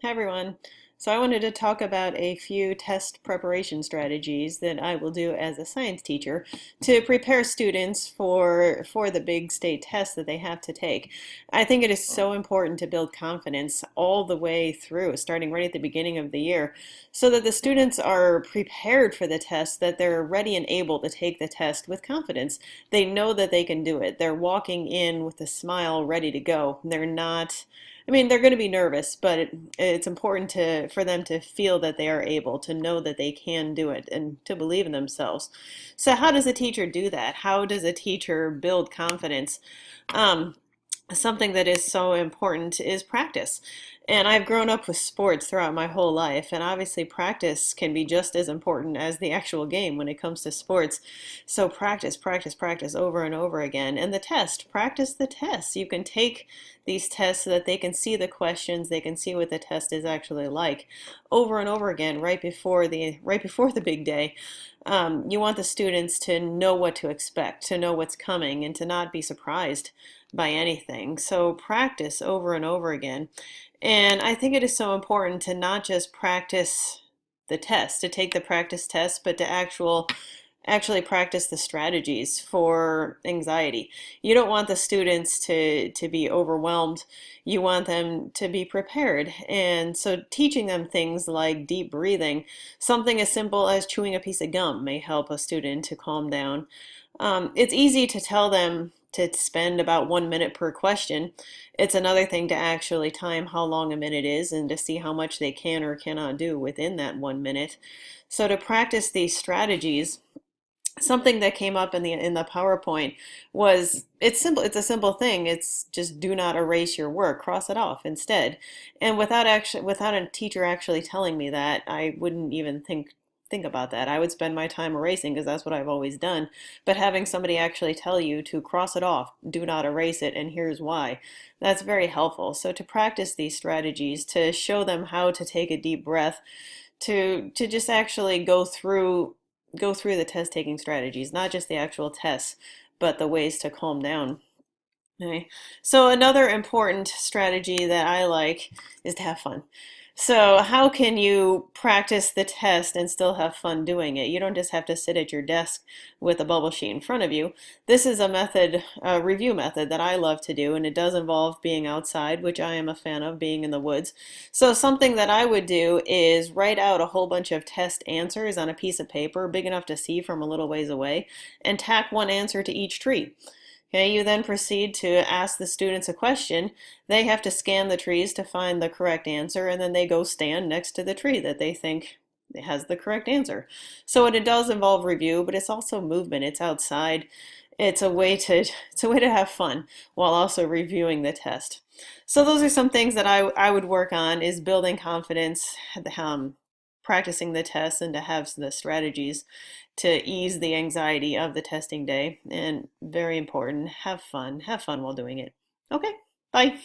Hi everyone. So I wanted to talk about a few test preparation strategies that I will do as a science teacher to prepare students for the big state test that they have to take. I think it is so important to build confidence all the way through, starting right at the beginning of the year, so that the students are prepared for the test, that they're ready and able to take the test with confidence. They know that they can do it. They're walking in with a smile ready to go. They're not they're going to be nervous, but it's important for them to feel that they are able, to know that they can do it, and to believe in themselves. So, how does a teacher do that? How does a teacher build confidence? Um, Something that is so important is practice. And I've grown up with sports throughout my whole life, and obviously practice can be just as important as the actual game when it comes to sports. So practice, practice, practice over and over again. And the test, practice the tests. You can take these tests so that they can see the questions, they can see what the test is actually like over and over again right before the big day. You want the students to know what to expect, to know what's coming, and to not be surprised by anything. So practice over and over again. And I think it is so important to not just practice the test, to take the practice test, but to actually practice the strategies for anxiety. You don't want the students to be overwhelmed. You want them to be prepared. And so teaching them things like deep breathing, something as simple as chewing a piece of gum may help a student to calm down. It's easy to tell them to spend about 1 minute per question. It's another thing to actually time how long a minute is and to see how much they can or cannot do within that 1 minute. So to practice these strategies, something that came up in the PowerPoint was it's simple. It's a simple thing. It's just do not erase your work. Cross it off instead. And without a teacher actually telling me that, I wouldn't even think about that. I would spend my time erasing because that's what I've always done. But having somebody actually tell you to cross it off, do not erase it, and here's why, that's very helpful. So to practice these strategies, to show them how to take a deep breath, to just actually go through the test taking strategies, not just the actual tests, but the ways to calm down. Okay. So another important strategy that I like is to have fun. So how can you practice the test and still have fun doing it? You don't just have to sit at your desk with a bubble sheet in front of you. This is a review method that I love to do, and it does involve being outside, which I am a fan of, being in the woods. So something that I would do is write out a whole bunch of test answers on a piece of paper big enough to see from a little ways away and tack one answer to each tree. Okay, you then proceed to ask the students a question. They have to scan the trees to find the correct answer, and then they go stand next to the tree that they think has the correct answer. So it does involve review, but it's also movement. It's outside. It's a way to have fun while also reviewing the test. So those are some things that I would work on is building confidence, practicing the tests, and to have the strategies to ease the anxiety of the testing day. And very important, have fun. Have fun while doing it. Okay, bye.